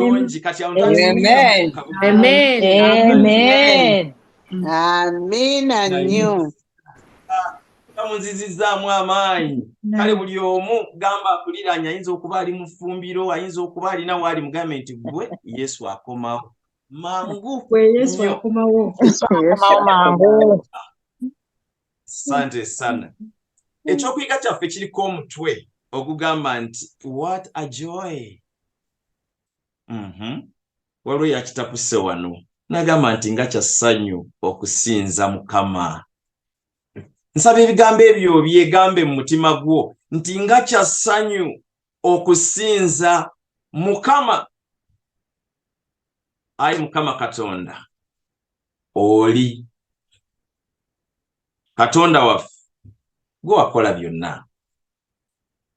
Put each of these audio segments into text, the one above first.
mulungi kati Amen. Amen. Amen. Amina nnyo. Kamunzizizaamu amaanyi kale buli omu gamba akuliranye ayinza okuba ali mu ffumbiro ayinza okuba alina waali mugambe nti gwe Yesu akomawo mangu Yesu akomawo mangu. Asante sana. Ekyokuyiga kyaffe kiriko omutwe ogugamba nti what a joy. Waliwo yakitapuse wano nagamba nti nga kya ssanyu okusinza Mukama. Nsaba ebigambo ebyo byegambe mu mutima gwo nti nga kya ssanyu okusinza Mukama. Ayi Mukama Katonda oli Katonda waffe gwe wakola byonna.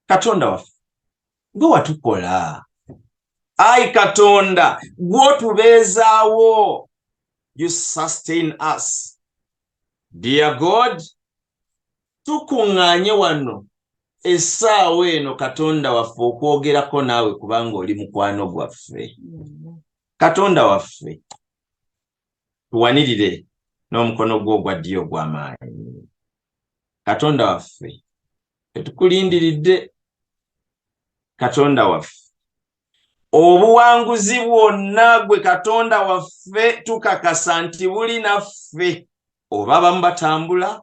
Katonda waffe gwe watukola. Ayi Katonda gwe otubeezaawo. You sustain us. Dear God, tukuŋŋaanye wano essaawa eno Katonda waffe okwogerako naawe kubanga oli mukwano gwaffe. Katonda waffe tuwanirire n'omukono gwo ogwa ddyo ogw'amaanyi. Katonda waffe tetukulindiridde. Katonda waffe obuwanguzi bwonna gwe Katonda waffe tukakasa nti buli naffe, oba abamu batambula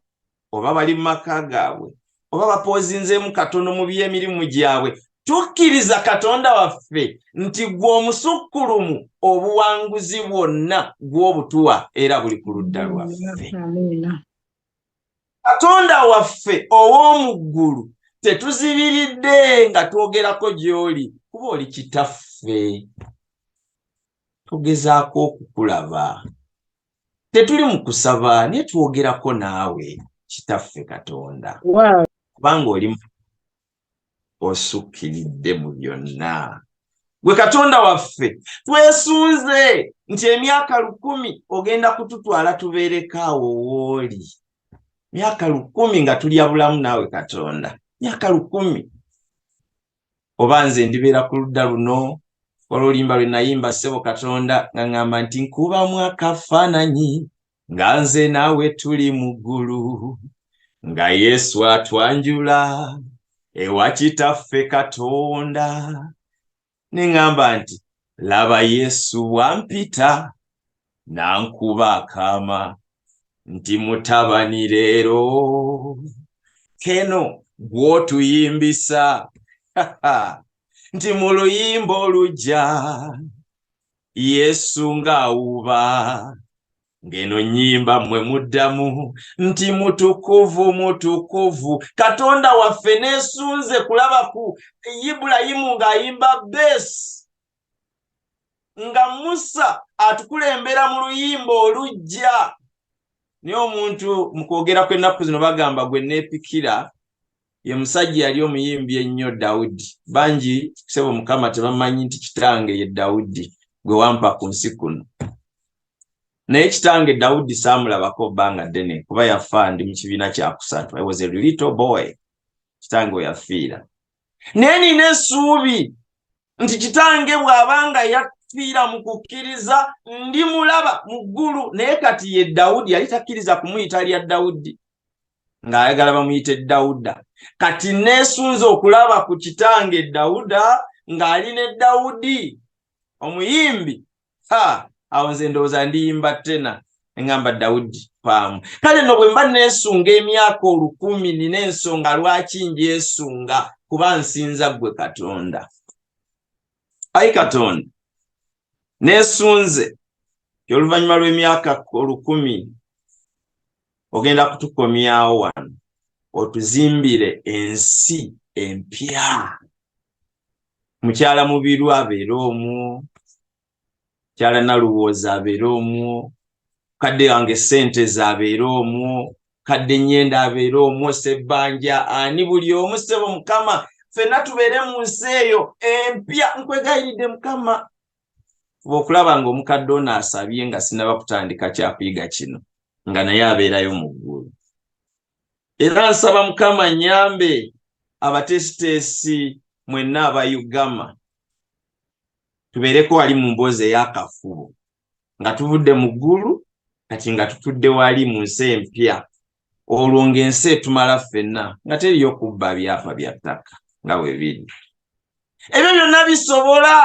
oba bali mu maka gaabwe oba bapoozinzeemu katono mu by'emirimu gyabwe, tukkiriza Katonda waffe nti gwe omusukkulumu obuwanguzi bwonna gw'obutuwa era buli ku ludda lwaffe. Katonda waffe ow'omu ggulu tetuzibiridde nga twogerako gy'oli kuba oli kitaffe. Tugezaako okukulaba, tetuli mu kusaba naye twogerako naawe kitaffe Katonda. Kubanga oli osukkiridde mu byonna. Gwe Katonda waffe twesunze nti emyaka 1000 ogenda kututwala tubeerekaawo wooli. Myaka 1000 nga tulya bulamu naawe Katonda. Myaka 1000. Oba nze ndibeera ku ludda luno olw'olimba lwe nayimba ssebo Katonda nga ngamba nti nkubamu akafaananyi nga nze naawe tuli mu ggulu, nga Yesu atwanjula ewa kitaffe Katonda. Ne ngamba nti laba Yesu bwampita nankuba akaama nti mutabani leero keno gw'otuyimbisa nti mu luyimba olujja Yesu ng'awuba ng'eno nnyimba mmwe muddamu nti mutukuvu mutukuvu. Katonda waffe neesunze kulaba ku Ibulayimu ng'ayimba beesi nga Musa atukulembera mu luyimba olujja. Naye omuntu mu kwogera kw'ennaku zino bagamba gwe neepikira ye musajja yali omuyimbi ennyo Dawudi. Bangi kusaba Mukama tebamanyi nti kitange ye Dawudi gwe wampa ku nsi kuno. Naye kitange Dawudi saamulabako bbanga ddene kuba yafa ndi mu kibiina kya kusatu. I was a little boy. Kitange we yafiira. Naye nina essuubi nti kitange bw'abanga yafiira mu kukkiriza ndimulaba mu ggulu. Naye kati ye Dawudi yali takkiriza kumuyita lya Dawudi ng'ayagala bamuyite Dawuda. Kati neesunze okulaba ku kitange Dawuda ng'ali ne Dawudi omuyimbi. Awo nze ndowooza ndiyimba tena engamba Dawudi paamu. Kale nno bwe mba neesunga emyaka 1000 nina ensonga lwaki njyesunga kuba nsinza ggwe Katonda. Ayi Katonda neesunze oluvannyuma lw'emyaka 1000 ogenda kutukomyawo wano otuzimbire ensi empya. Mukyala Mubiru abeera omwo, mukyala Naluwooza abeera omwo, kadde wange Ssente abeera omwo, kadde Nnyenda abeera omwo, Ssebbanja ani buli omu ssebo Mukama ffenna tubeere mu nsi eyo empya. Nkwegayiridde Mukama okulaba ng'omukadde ono asabye nga sinaba kutandika kyakuyiga kino nga naye abeerayo mu ggulu. Era nsaba Mukama nnyambe abateesiteesi mwenna aba Ugama tubeereko wali mu mboozi ey'akafubo nga tuvudde mu ggulu kati nga tutudde wali mu nsi empya olwo ng'ensi etumala ffenna nga teriyo kubba byapa bya ttaka nga bwe biri. Ebyo byonna bisobola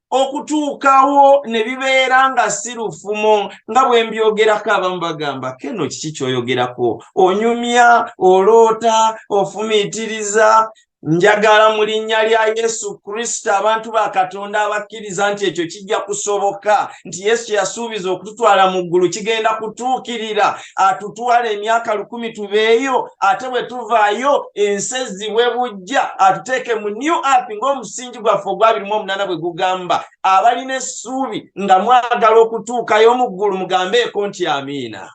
okutuukawo ne bibeera nga si lufumo nga bwe mbyogerako abamu bagamba keno kiki ky'oyogerako onyumya oloota ofumiitiriza. Njagala mu linnya lya Yesu Kristo abantu ba Katonda abakkiriza nti ekyo kijja kusoboka, nti Yesu yasuubiza okututwala mu ggulu kigenda kutuukirira, atutwala emyaka 10 tubeeyo, ate bwe tuvaayo ensezi bwe bujja atuteeke mu new earth ng'omusingi gwaffe ogwa 28 bwe gugamba. Abalina essuubi nga mwagala okutuukayo mu ggulu mugambeeko nti amiina.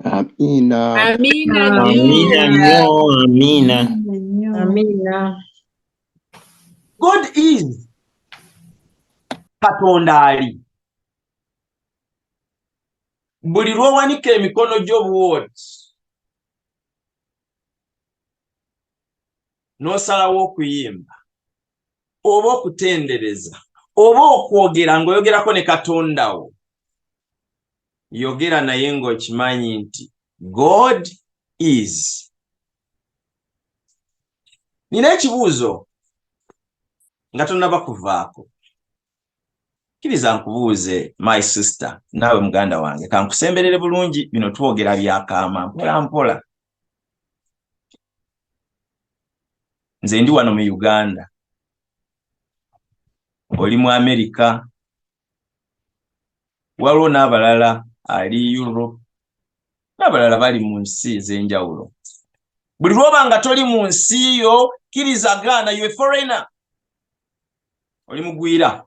Amina. Amina. Amina nnyo, amina. Amina. God is Katonda ali. Buli lw'owanika emikono gy'obuwooti n'osalawo okuyimba oba okutendereza oba okwogera ng'oyogerako ne Katonda wo, yogera naye ng'okimanyi nti God is. Nina ekibuuzo nga tonnaba kuvaako. Kkiriza nkubuuze my sister, naawe muganda wange, kankusemberere bulungi, bino twogera byakaama mpola mpola. Nze ndi wano mu Uganda, oli mu Amerika, waliwo n'abalala ali Europe, n'abalala bali mu nsi ez'enjawulo. Buli lwoba nga toli mu nsi yo, kkiriza gaana, you a foreigner. Oli mugwira.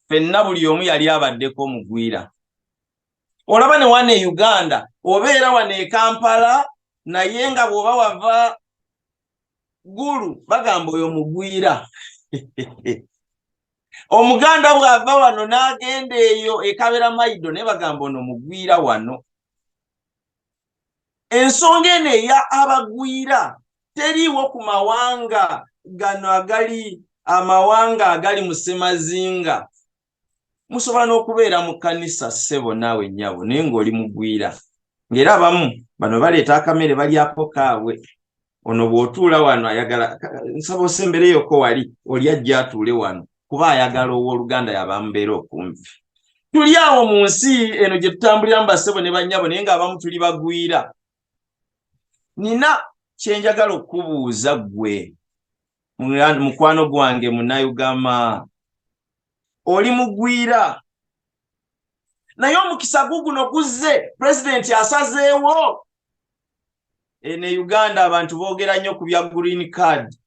Ffenna buli omu yali abaddeko mugwira. Olaba ne wane e Uganda, obeera wane e Kampala, naye nga bw'oba wava ggulu bagamba oyo mugwira. Omuganda bw'ava wano n'agenda eyo e Kaberamaido ne bagamba ono mugwira wano. Ensonga eno eya abagwira teriiwo ku mawanga gano agali amawanga agali mu Ssemazinga. Musobola n'okubeera mu kkanisa ssebo naawe nnyabo naye ng'oli mugwira. Ng'era abamu bano baleeta akamere balyako kaabwe. Ono bw'otuula wano ayagala nsaba osembereyoko wali oli ajja atuule wano kuba ayagala ow'Oluganda yabamubeera okumpi. Tuli awo mu nsi eno gye tutambuliramu bassebo ne bannyabo naye ng'abamu tuli bagwira. Nina kyenjagala okubuuza ggwe mukwano gwange Munnayugama, oli mugwira naye omukisa guguno guzze pulezidenti asazeewo. Ne Uganda abantu boogera nnyo ku bya green card.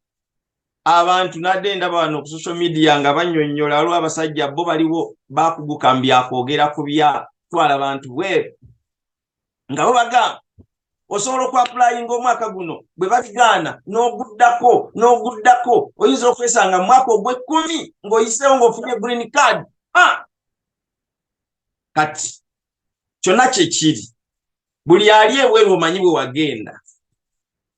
Abantu nadde ndaba wano ku social media nga bannyonnyola waliwo abasajja bo baliwo bakuguka mbyakwogera ku bya twala abantu bweru nga bo bagamba osobola okwapulayinga omwaka guno bwe babigaana n'oguddako oyinza okwesanga mu mwaka ogw'ekkumi ng'oyiseewo ng'ofunye green card. Kati kyonna kye kiri buli ali ebweru omanyi bwe wagenda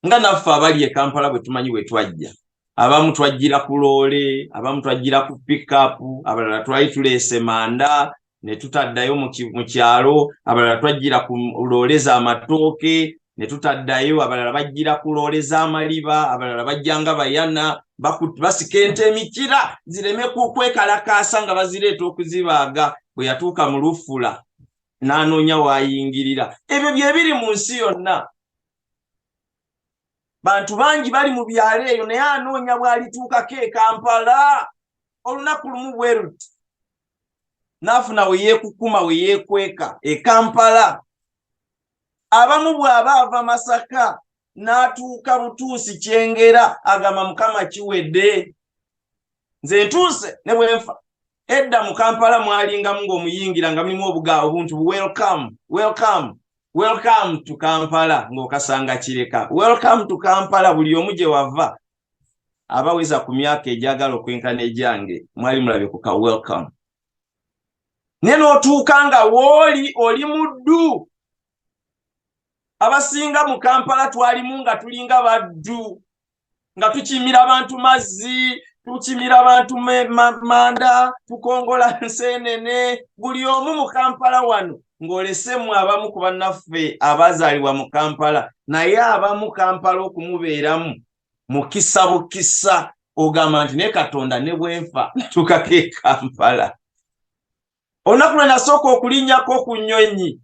nga naffe abali e Kampala bwe tumanyi bwe twajja. Abamu twajjira ku loole, abamu twajjira ku pikapu, abalala twali tuleese manda ne tutaddayo mu kyalo, abalala twajjira ku loole z'amatooke ne tutaddayo, abalala bajjira ku loole z'amaliba, abalala bajjanga bayana basika ente emikira zireme kwekalakaasa nga bazireeta okuzibaaga. Bwe yatuuka mu Lufula n'anoonya waayingirira. Ebyo bye biri mu nsi yonna. Bantu bangi bali mu byalo eyo naye anoonya bw'alituukako e Kampala olunaku lumu bwe ruti n'afuna we yeekukuma we yeekweka e Kampala. Abamu bw'aba ava Masaka n'atuuka Butuusi Kyengera agamba Mukama kiwedde, nze ntuuse ne bwe nfa. Edda mu Kampala mwalingamu ng'omuyingira nga mulimu obuntu welcome to Kampala ng'okasanga kireka. Welcome to Kampala buli omu gye wava abaweza ku myaka egyagala okwenkana egyange mwali mulabe ku ka welcome. Ne n'otuuka nga wooli oli muddu. Abasinga mu Kampala twalimu nga tulinga baddu nga tukimira abantu mazzi tukimira abantu manda tukongola nsenene buli omu mu Kampala wano ng'olesemu abamu ku bannaffe abazaalibwa mu Kampala naye abamu Kampala okumubeeramu mukisa bukisa ogamba nti ne Katonda ne bwenfa tukako e Kampala. Olunaku lwe nasooka okulinnyako ku nnyonyi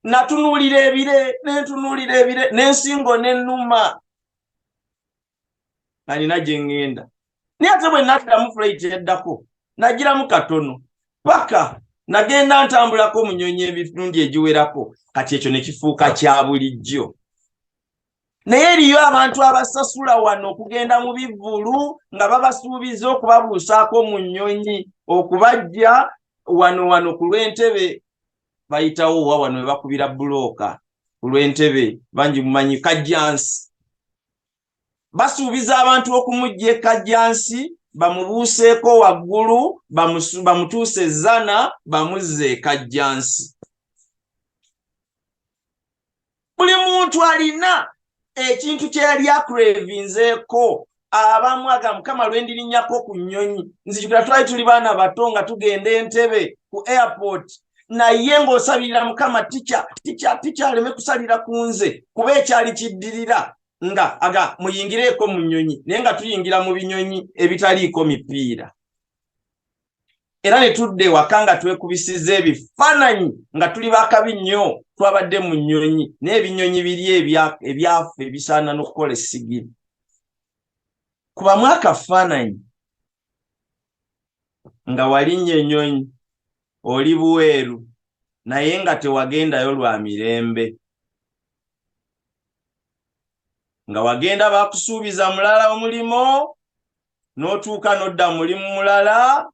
natunuulira ebire nentunuulira ebire n'ensingo n'ennuma nga nina gye ŋŋenda. Naye ate bwe naddamu flight eddako nagiramu katono paka nagenda ntambulako mu nnyonyi ebitundu egiwerako, kati ekyo ne kifuuka kya bulijjo. Naye eriyo abantu abasasula wano okugenda mu bivvulu nga babasuubiza okubabuusaako mu nnyonyi okubajja wano ku lw'Entebe bayitawo wa wano we bakubira bulooka ku lw'Entebe bangi mumanyi Kajjansi. Basuubiza abantu okumujja e Kajjansi bamubuuseeko waggulu bamutuuse Zana bamuzze e Kajjansi. Buli muntu alina ekintu kye yali akrevinzeeko. Abamu aga Mukama lwe ndirinnyako ku nnyonyi nzijukira twali tuli baana bato nga tugenda Entebe ku airport naye ng'osabirira Mukama tica aleme kusalira ku nze kuba ekyali kiddirira nga aga muyingireeko mu nnyonyi naye nga tuyingira mu binyonyi ebitaliiko mipiira. Era ne tudde waka nga twekubisiza ebifaananyi nga tuli bakabi nnyo twabadde mu nnyonyi n'ebinyonyi biri ebyafu ebisaana n'okukola essigiri. Kubamu akafaananyi nga walinnya ennyonyi oli buweeru naye nga tewagendayo lwa mirembe. Nga wagenda bakusuubiza mulala omulimo n'otuuka n'odda mulimu mulala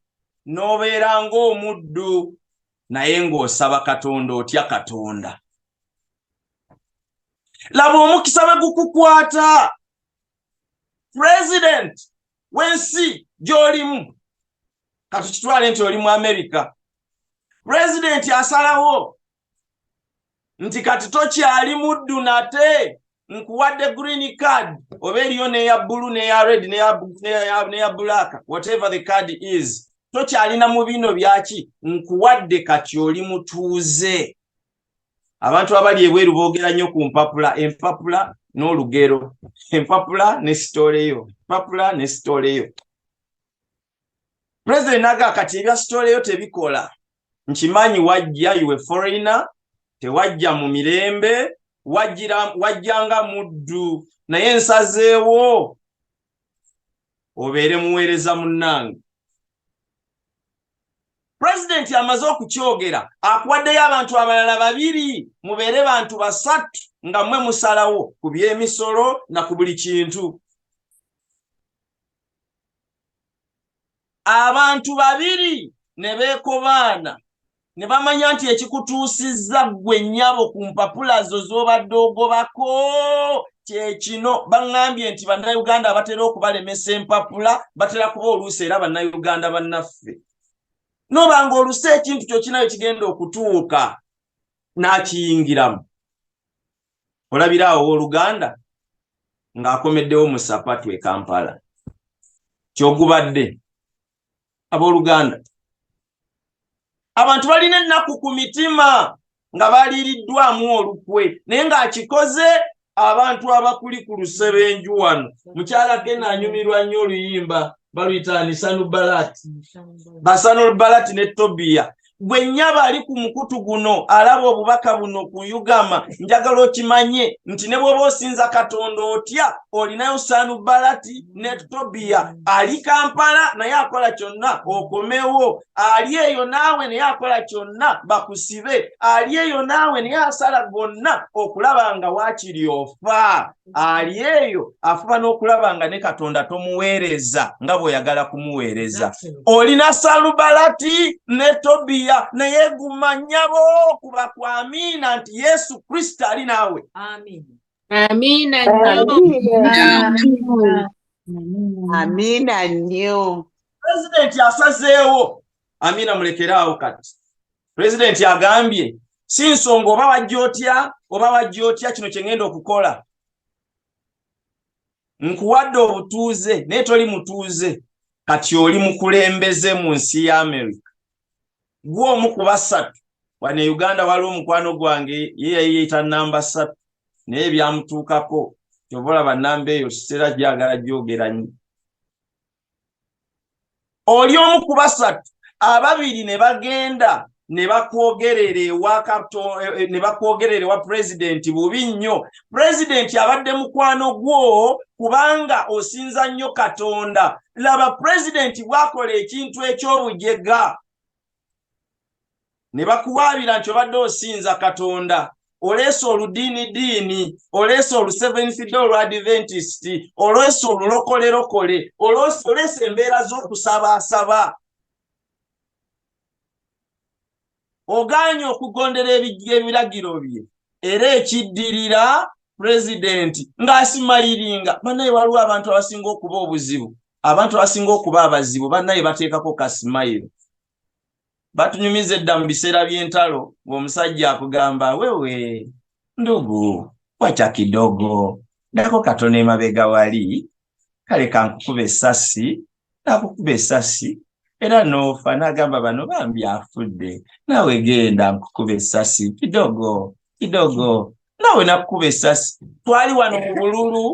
n'obeera ng'omuddu naye ng'osaba Katonda otya Katonda. Laba omukisa bwe gukukwata President w'ensi gy'olimu katukitwale nti oli mu America. President asalawo nti kati tokyali muddu nate nkuwadde green card oba eriyo neya blue neya red neya black whatever the card is tokyalina mu bino byaki nkuwadde kati oli mutuuze. Abantu abali ebweru boogera nnyo ku mpapula, empapula n'olugero, empapula ne sitoleyo, empapula ne sitoleyo. President naga kati ebya sitoleyo tebikola. Nkimanyi wajja you a foreigner, tewajja mu mirembe, wajjanga muddu naye nsazeewo obeere muweereza munnange. President amaze okukyogera akuwaddeyo abantu abalala babiri mubeere bantu basatu nga mmwe musalawo ku by'emisolo na ku buli kintu. Abantu babiri ne beekobaana ne bamanya nti ekikutuusizza ggwe nnyabo ku mpapula zo z'obadde ogobako kyekino. Baŋŋambye nti bannayuganda batera okubalemesa empapula batera kuba oluusi era bannayuganda bannaffe. Nobanga oluusi ekintu kyokinayo kigenda okutuuka n'akiyingiramu. Olabira awo Oluganda ng'akomeddewo mu sapatu e Kampala. Kyogubadde abooluganda. Abantu balina ennaku ku mitima nga baliiriddwamu olukwe naye ng'akikoze abantu abakuli ku lusebenju wano. Mukyala Kena anyumirwa nnyo oluyimba baluyita Sanubalati. Basanubalati ne Tobiya. Gwe nnyaba ali ku mukutu guno alaba obubaka buno ku Ugama njagala okimanye nti ne bw'oba osinza Katonda otya olinayo Sanubalati ne Tobiya. Ali Kampala naye akola kyonna okomewo. Ali eyo naawe naye akola kyonna bakusibe. Ali eyo naawe naye asala gonna okulaba nga waakiri ofa. Ali eyo afuba n'okulaba nga ne Katonda tomuweereza nga bw'oyagala kumuweereza. Olina Sanubalati ne Tobiya naye gumanyabo kuba kwa amina nti Yesu Kristo ali naawe. Amina. Amina nnyo. President asazeewo. Amina mulekeraawo kati. President agambye si nsonga oba wajja otya kino kye ngenda okukola. Nkuwadde obutuuze naye toli mutuuze. kati oli mukulembeze mu nsi ya America gwo omu ku basatu wane Uganda wali omukwano gwange ye yayita namba 3 naye byamutuukako kyobola bannamba eyo kiseera gyagala gyogera nnyo oli omu ku basatu ababiri ne bagenda ne bakwogerera ewa president bubi nnyo president abadde mukwano gwo kubanga osinza nnyo Katonda laba president bwakola ekintu eky'obujega ne bakuwaabira nti obadde osinza Katonda oleese oludiini oleese olu Seventh Day Adventist oleese olulokole oleese embeera z'okusabaasaba oganye okugondera ebiragiro bye era ekiddirira president ng'asimaliringa bannaye waliwo abantu abasinga okuba obuzibu abantu abasinga okuba abazibu bannaye bateekako kasimayiro batunyumiza edda mu biseera by'entalo ng'omusajja akugamba wewe ndugu wacha kidogo dako katono emabega wali kale kankukuba essasi nakukuba essasi era nofa n'agamba bano bambi afudde nawe genda nkukuba essasi kidogo nawe nakukuba essasi twali wano mu bululu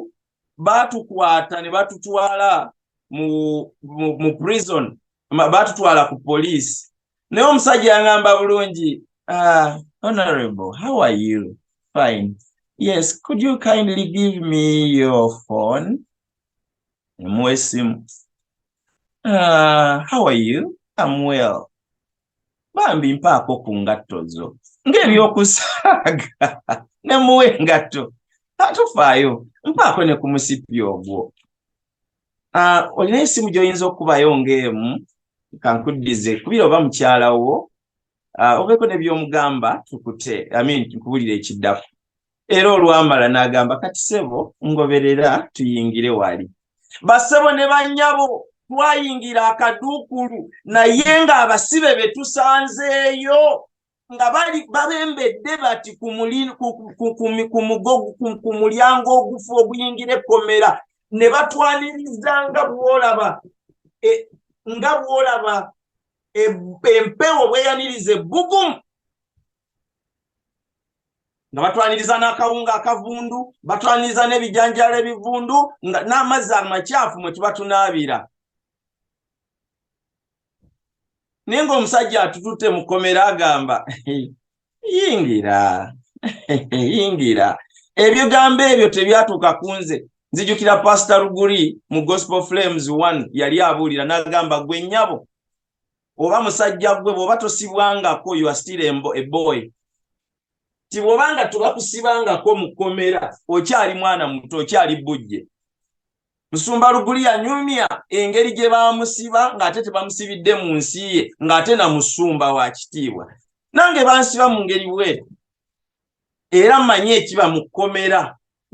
batukwata ne batutwala mu prison batutwala ku police naye omusajja yangamba bulungi honorable how are you fine yes could you kindly give me your phone mwesimu how are you I'm well bambi mpaako ku ngatto zo ng'ebyokusaaga ne muwe engatto atufaayo mpaako ne ku musipi ogwo olina esimu gy'oyinza okubayo ng'emu kankuddize kubira oba mukyala wo obeeko ne by'omugamba tukute nkubulira ekiddako era olwamala n'agamba kati ssebo ngoberera tuyingire wali bassebo ne bannyabo twayingira akaduukulu naye ng'abasibe be tusanzeeyo nga babembedde bati ku mulyango ogufu oguyingira ekkomera ne batwaniriza nga bw'olaba empewo bweyaniriza ebbugumu nga batwaniriza n'akawunga akavundu batwaniriza n'ebijanjalo ebivundu n'amazzi amakyafu mwe tuba tunaabira naye ng'omusajja atututte mu kkomera agamba yingira ebigambo ebyo tebyatuuka ku nze nzijukira Pastor Ruguri mu Gospel Flames 1 yali abuulira n'agamba gwe nnyabo oba musajja gwe bw'oba tosibwangako you are still a boy ti bw'obanga tubakusibangako mu kkomera okyali mwana muto okyali bujje Musumba Ruguri yanyumya engeri gye baamusiba ng'ate tebamusibidde mu nsi ye ng'ate na musumba wa kitiibwa nange bansiba mu ngeri bwetu era mmanyi ekiba mu kkomera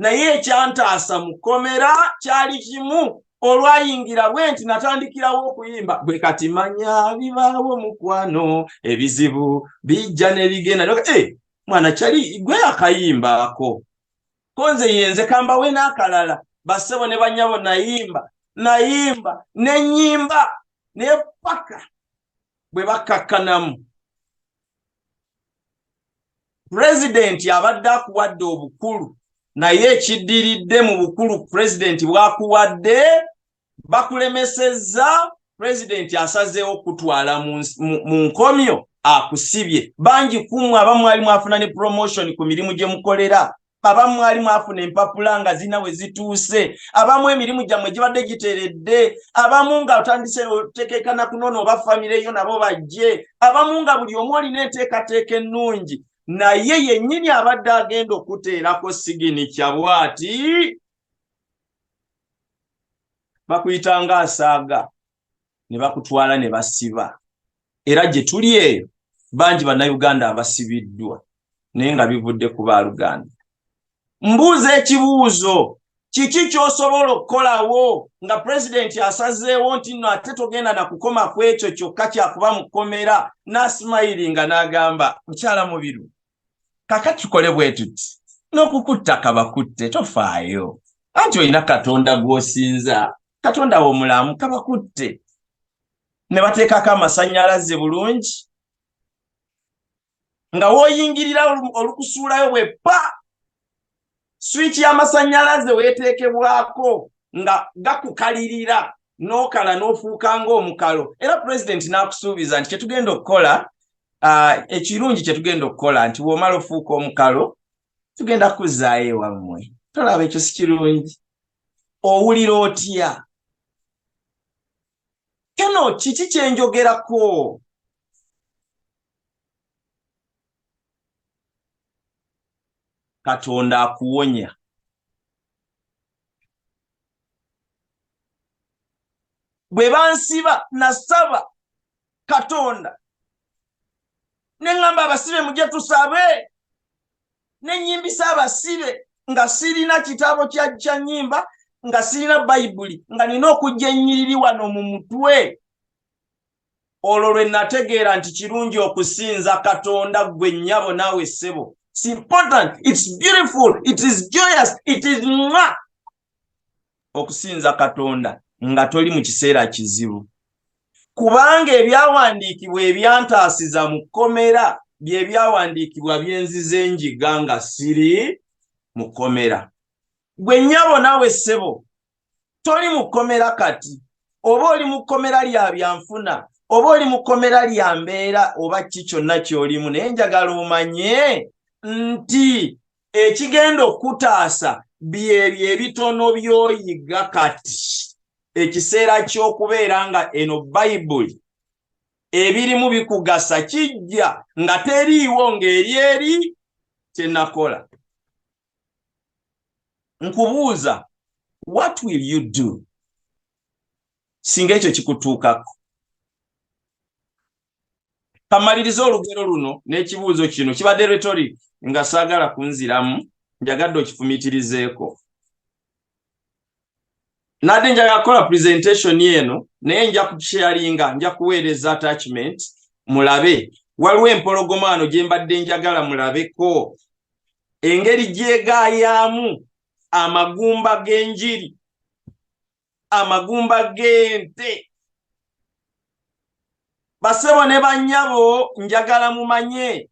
naye ekyantaasa mu kkomera kyali kimu olwayingira bwe nti natandikirawo okuyimba bwe kati manya bibaawo mukwano ebizibu bijja ne bigenda mwana kyali gwe akayimbaako konze yenze kambawe n'akalala bassebo ne bannyabo nayimba nenyimba naye paka bwe bakakkanamu pulezidenti abadde akuwadde obukulu naye ekiddiridde mu bukulu pulezidenti bw'akuwadde bakulemesezza pulezidenti asazeewo okutwala mu nkomyo akusibye bangi kumwe abamu ali mwafuna ne promotion ku mirimu gye mukolera abamu mwali mwafuna empapula nga zina we zituuse abamu emirimu gyammwe gibadde giteredde abamu nga otandise oteekekana kunoona oba famire yo nabo bajje abamu nga buli omu olina enteekateeka ennungi naye yennyini abadde agenda okuteerako sigini kyabwati bakuyitanga asaaga ne bakutwala ne basiba era gye tuli eyo bangi bannayuganda abasibiddwa naye nga bivudde ku baaluganda mbuuza ekibuuzo kiki ky'osobola okukolawo nga pulezidenti asazeewo nti nno ate togenda na kukoma ku ekyo kyokka kyakuba mu kkomera n'asimayiringa n'agamba mukyala mubiru kakati tukole bwe tuti n'okukutta kabakutte tofaayo anti olina Katonda gw'osinza Katonda wo mulamu kabakutte ne bateekako amasannyalaze bulungi nga wooyingirira olukusuulayo bweppa swiki y'amasannyalaze weeteekebwako nga gakukalirira n'okala n'ofuuka ng'omukalo. Era pulezidenti n'akusuubiza nti kyetugenda okukola ekirungi kyetugenda okukola nti bw'omala ofuuka omukalo tugenda kuzzaayo ewammwe. Tolaba ekyo si kirungi? Owulira otya? Kino kiki kyenjogerako? Katonda akuwonya. Bwe bansiba nasaba Katonda ne ngamba abasibe mujje tusabe ne nyimbisa abasibe nga sirina kitabo kya nnyimba nga sirina Bayibuli nga nina okujja ennyiriri wano mu mutwe. Olwo lwe nategeera nti kirungi okusinza Katonda gwe nnyabo naawe ssebo. It's important, it's beautiful, it is joyous, it is mwah. Okusinza Katonda nga toli mu kiseera kizibu. Kubanga ebyawandiikibwa ebyantaasiza mu kkomera bye byawandiikibwa byenziza enjiga nga siri mu kkomera. Gwe nnyabo naawe ssebo toli mu kkomera kati, oba oli mu kkomera lya byanfuna, oba oli mu kkomera lya mbeera, oba ki kyonna ky'olimu, naye njagala omanye nti ekigenda okutaasa byebyo ebitono by'oyiga kati. Ekiseera ky'okubeera nga eno Bayibuli ebirimu bikugasa kijja nga teriiwo ng'eri kyenakola. Nkubuuza, what will you do singa ekyo kikutuukako? Kamaliriza olugero luno n'ekibuuzo kino kibadde rhetoric nga saagala kunziramu, njagadde okifumitirizeeko. Nadde njagala kukola presentation eno naye nja kusharinga, nja kuweereza attachment mulabe. Waliwo empologomano gye mbadde njagala mulabeko engeri gyegaayamu amagumba g'enjiri, amagumba g'ente. Basebo ne bannyabo njagala mumanye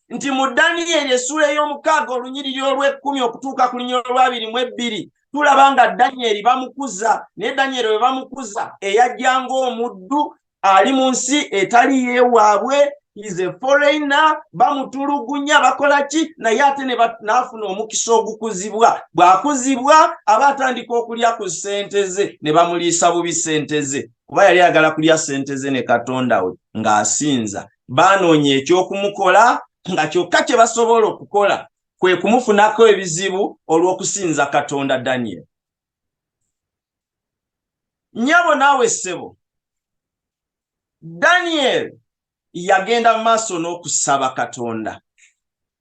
nti mu Danyeri essula ey'omukaaga olunyiriri olw'ekkumi okutuuka ku lunyiriri olw'22 tulaba nga Danyeri bamukuza, naye Danyeri bwe bamukuza eyajjanga omuddu ali mu nsi etali yeewaabwe, is a foreigner, bamutulugunya bakola ki, naye ate n'afuna omukisa ogukuzibwa. Bw'akuzibwa aba atandika okulya ku ssente ze ne bamuliisa bubi ssente ze, kuba yali ayagala kulya ssente ze ne Katonda we ng'asinza. Baanoonya eky'okumukola nga kyokka kye basobola okukola kwe kumufunako ebizibu olw'okusinza Katonda Danyeri. Nnyabo naawe ssebo, Danyeri yagenda mu maaso n'okusaba Katonda,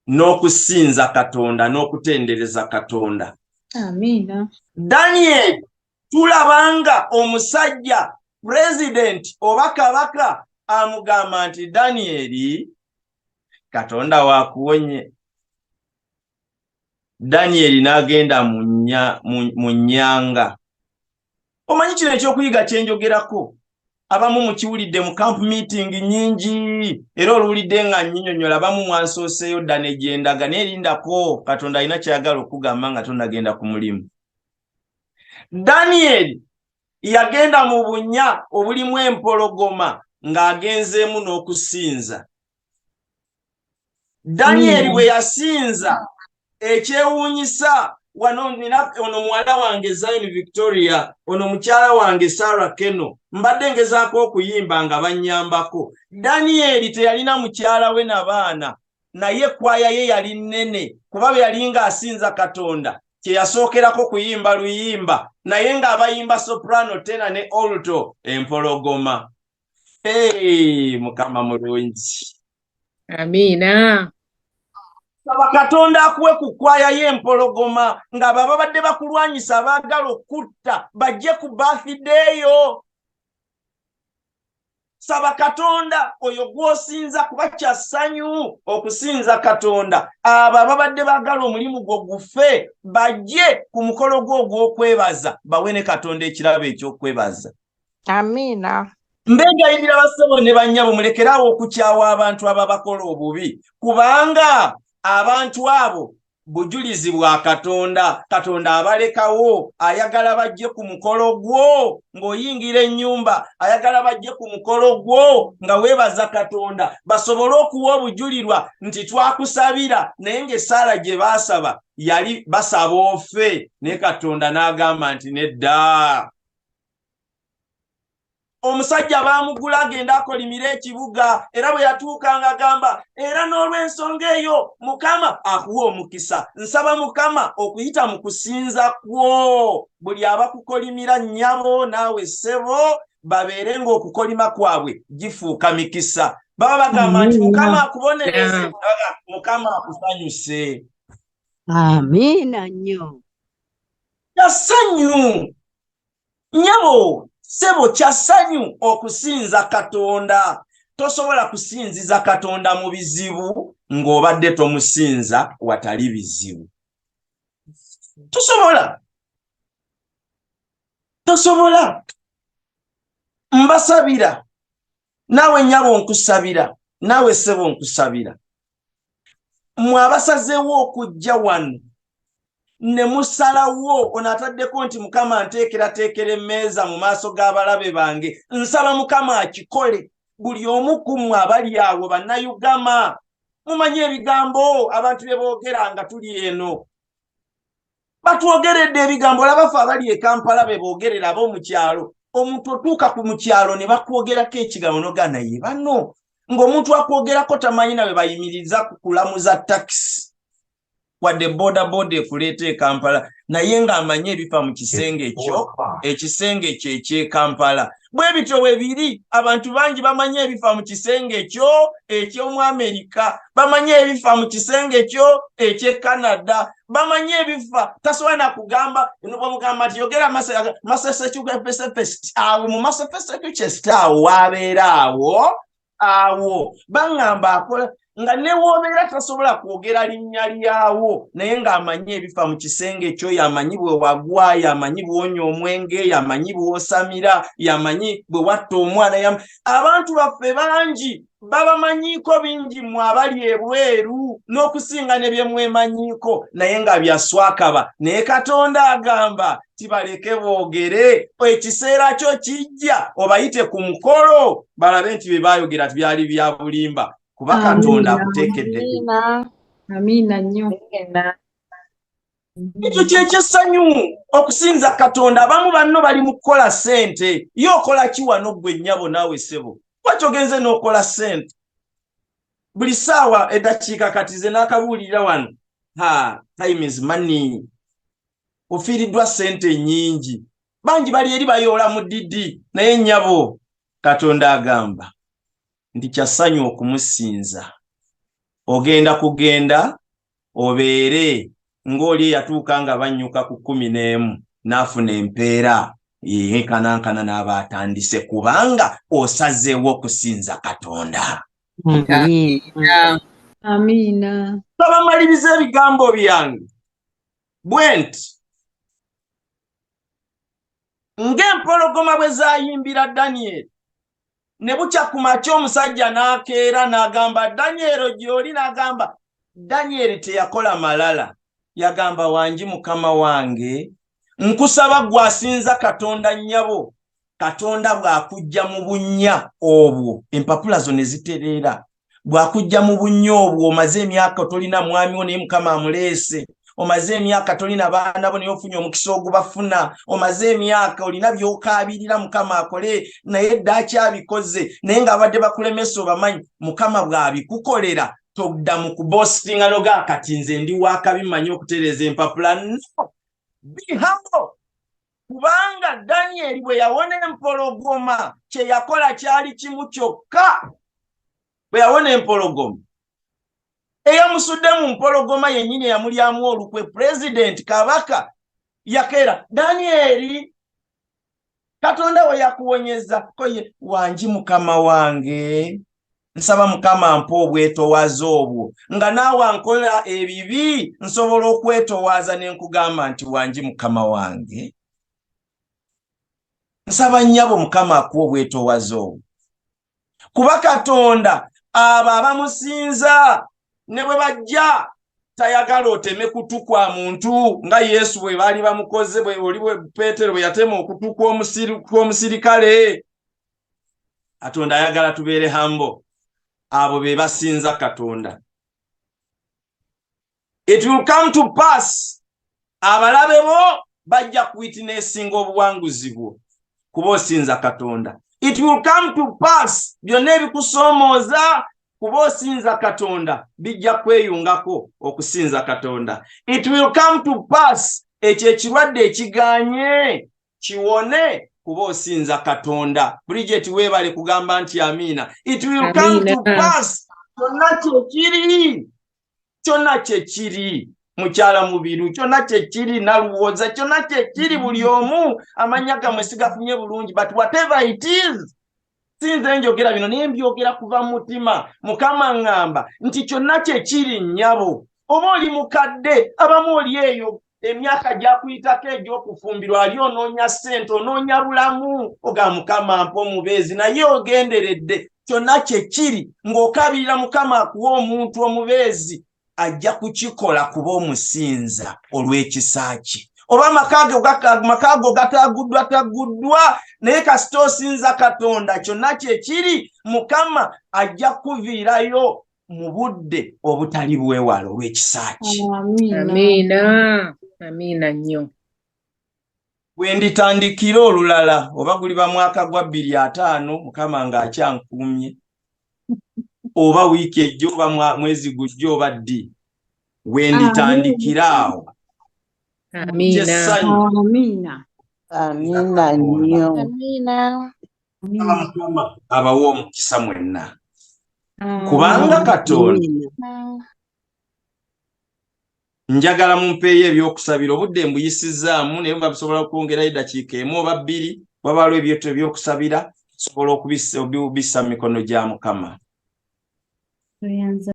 n'okusinza Katonda, n'okutendereza Katonda. Amiina. Danyeri tulabanga omusajja president oba kabaka amugamba nti Danyeri, Katonda waakuwonye. Danyeri n'agenda mu nnyanga. Omanyi kino ekyokuyiga kyenjogerako abamu mukiwulidde mu camp meeting nyingi, era oluwulidde nga nnyinnyonnyola abamu mwansooseeyo dda ne gyendaga neerindako, Katonda alina kyayagala okugamba nga tonnagenda ku mulimu. Danyeri yagenda mu bunnya obulimu empologoma ng'agenzeemu n'okusinza. Danyeri bwe yasinza, ekyewuunyisa wano nina ono muwala wange Zion Victoria, ono mukyala wange Sarah Keno, mbadde ngezaako okuyimba nga bannyambako. Danyeri teyalina mukyala we na baana, naye kwaya ye yali nnene kuba bwe yali ng'asinza Katonda kye yasookerako kuyimba luyimba, naye ng'abayimba soprano, tena ne alto, empologoma. Mukama mulungi. Amiina. Saba Katonda akuwe ku kwaya y'empologoma nga baba badde bakulwanyisa abaagala okutta bajje ku birthday yo. Saba Katonda oyo gw'osinza kuba kya ssanyu okusinza Katonda. Abo ababadde baagala omulimu gwo gufe bajje ku mukolo gwo ogw'okwebaza bawe ne Katonda ekirabo eky'okwebaza. Amiina. mbegayirira bassebo ne bannyabo mulekerawo okukyawa abantu ababakola obubi kubanga abantu abo bujulizi bwa Katonda. Katonda abalekawo ayagala bajje ku mukolo gwo ng'oyingira ennyumba, ayagala bajje ku mukolo gwo nga weebaza Katonda basobole okuwa obujulirwa nti twakusabira naye ng'essaala gye baasaba yali basaba ofe, naye Katonda n'agamba nti nedda. Omusajja baamugula agenda akolimira ekibuga era bwe yatuuka ng'agamba era n'olw'ensonga eyo Mukama akuwa omukisa. Nsaba Mukama okuyita mu kusinza kwo buli abakukolimira nnyabo naawe ssebo babeere ng'okukolima kwabwe gifuuka mikisa. Baba bagamba nti Mukama akubonereze, Mukama akusanyuse. Amiina nnyo. Kyasanyu nnyabo ssebo, kyasanyu okusinza Katonda. Tosobola kusinziza Katonda mu bizibu ng'obadde tomusinza watali bizibu. Tosobola. Mbasabira naawe nnyabo nkusabira, naawe ssebo nkusabira, mmwe abasazeewo okujja wano ne musalawo ono ataddeko nti Mukama nteekerateekera emmeeza mu maaso g'abalabe bange, nsaba Mukama akikole. Buli omu ku mmwe abali awo bannayugama mumanyi ebigambo abantu bye boogera nga tuli eno. Batwogeredde ebigambo labafe abali e Kampala be boogerera ab'omu kyalo. Omuntu otuuka ku mu kyalo ne bakwogerako ekigambo n'ogana ye bano ng'omuntu akwogerako tamanyi nawe bayimiriza kukulamuza takisi wadde bodaboda ekuleeta e Kampala naye ng'amanyi ebifa mu kisenge ekyo, ekisenge ekyo eky'e Kampala. Bwe bityo bwe biri, abantu bangi bamanyi ebifa mu kisenge ekyo eky'omu Amerika, bamanyi ebifa mu kisenge ekyo eky'e Canada, bamanyi ebifa. Tasobola na kugamba eno bw'amugamba nti yogera Massachusetts awo mu Massachusetts awo wabeera awo baŋŋamba akola nga ne w'obeera tasobola kwogera linnya lyawo naye ng'amanyi ebifa mu kisenge ekyo, yamanyi bwe wagwa, yamanyi bw'onywa omwenge, yamanyi bw'osamira, yamanyi bwe watta omwana. Abantu baffe bangi babamanyiiko bingi mmwe abali ebweru n'okusinga ne bye mwemanyiiko naye nga byaswakaba. Naye Katonda agamba tibaleke boogere, ekiseera kyo kijja obayite ku mukolo balabe nti bye baayogera byali bya bulimba kuba Katonda akuteekedde. Amiina nnyo. Ekyo ky'ekyesanyu okusinza Katonda. Abamu banno bali mu kukola ssente. Ye okola ki wano ggwe nnyabo naawe ssebo? Lwaki ogenze n'okola ssente? Buli ssaawa eddakiika kati ze n'akabuulirira wano. Time is money. Ofiiriddwa ssente nnyingi. Bangi bali eri bayoola mu ddiddi naye nnyabo Katonda agamba nti kyasanyu okumusinza. Ogenda kugenda obeere ng'oli eyatuuka nga bannyuka ku 11 n'afuna empeera yenkanankana n'abaatandise kubanga osazeewo okusinza Katonda. Amiina. Babamaliriza ebigambo byange bwe nti ng'empologoma bwe zaayimbira Danyeri ne bukya ku makya omusajja n'akeera n'agamba Danyeri gy'oli, n'agamba Danyeri teyakola malala, yagamba wangi Mukama wange nkusaba gwasinza Katonda nnyabo, Katonda bw'akujja mu bunnya obwo empapula zo ne zitereera, bw'akujja mu bunnya obwo omaze emyaka tolina mwami wo naye Mukama amuleese, omaze emyaka tolina baana bo naye ofunye omukisa ogubafuna, omaze emyaka olina by'okaabirira Mukama akole naye dda akyabikoze naye ng'abadde bakulemesa obamanyi Mukama bw'abikukolera todda mu kubositinga noga kati nze ndi wakabimanyi okutereeza empapula. No, be humble. Kubanga Danyeri bwe yawona empologoma kye yakola kyali kimu kyokka. Bwe yawona empologoma eyamusudde mu mpologoma yennyini eyamulyamu olukwe, President Kabaka yakeera Danyeri Katonda we yakuwonyeza koye wangi Mukama wange nsaba Mukama mpa obwetoowaze obwo nga naawe ankola ebibi nsobola okwetoowaza ne nkugamba nti wangi Mukama wange. nsaba nnyabo Mukama akuwa obwetoowaze obwo. Kuba Katonda abo abamusinza ne bwe bajja tayagala oteme kutu kwa muntu nga Yesu bwe baali bamukoze, bwe oli bwe Peetero bwe yatema okutu kw'omusirikale. Katonda ayagala tubeere hambo. Abo be basinza Katonda. It will come to pass, abalabe bo bajja kuwitnessinga obuwanguzi bwo kuba osinza Katonda. It will come to pass, byonna ebikusoomooza kuba osinza Katonda bijja kweyungako okusinza Katonda. It will come to pass, ekyo ekirwadde ekiganye kiwone kuba osinza Katonda. Bridget weebale kugamba nti amiina. It will come to pass, kyonna kyekiri mukyala mubiru, kyonna kyekiri naluwoza, kyonna kyekiri buli omu amanya gamwe sigafunye bulungi, but whatever it is, sinze njogera bino naye mbyogera kuva mu mutima. Mukama ngamba nti kyonna kyekiri nnyabo. Oba oli mukadde, abamu oli eyo emyaka gyakuyitako egy'okufumbirwa, ali onoonya ssente, onoonya bulamu, oga Mukama mpa omubeezi, naye ogenderedde. Kyonna kyekiri ng'okabirira Mukama akuwa omuntu omubeezi, ajja kukikola kuba omusinza olw'ekisa kye. Oba amakaago taguddwa naye kasita osinza Katonda, kyonna kyekiri Mukama ajja kuviirayo mu budde obutali bwewala olw'ekisa kye. Amiina. Amiina nnyo. Bwe nditandikira olulala oba guli ba mwaka gwa 2005 Mukama ng'akyankuumye, oba wiiki ejjo oba mwezi gujjo oba ddi, we nditandikira awo. Amiina. Amiina. Amiina nnyo. Amiina. Mukama abawa omukisa mwenna, kubanga Katonda njagala mumpeeyo ebyokusabira. Obudde mbuyisizaamu naye basobola okwongerayo eddakiika emu oba bbiri, wabalo ebyokusabira sobola okubissa mu mikono gya Mukama.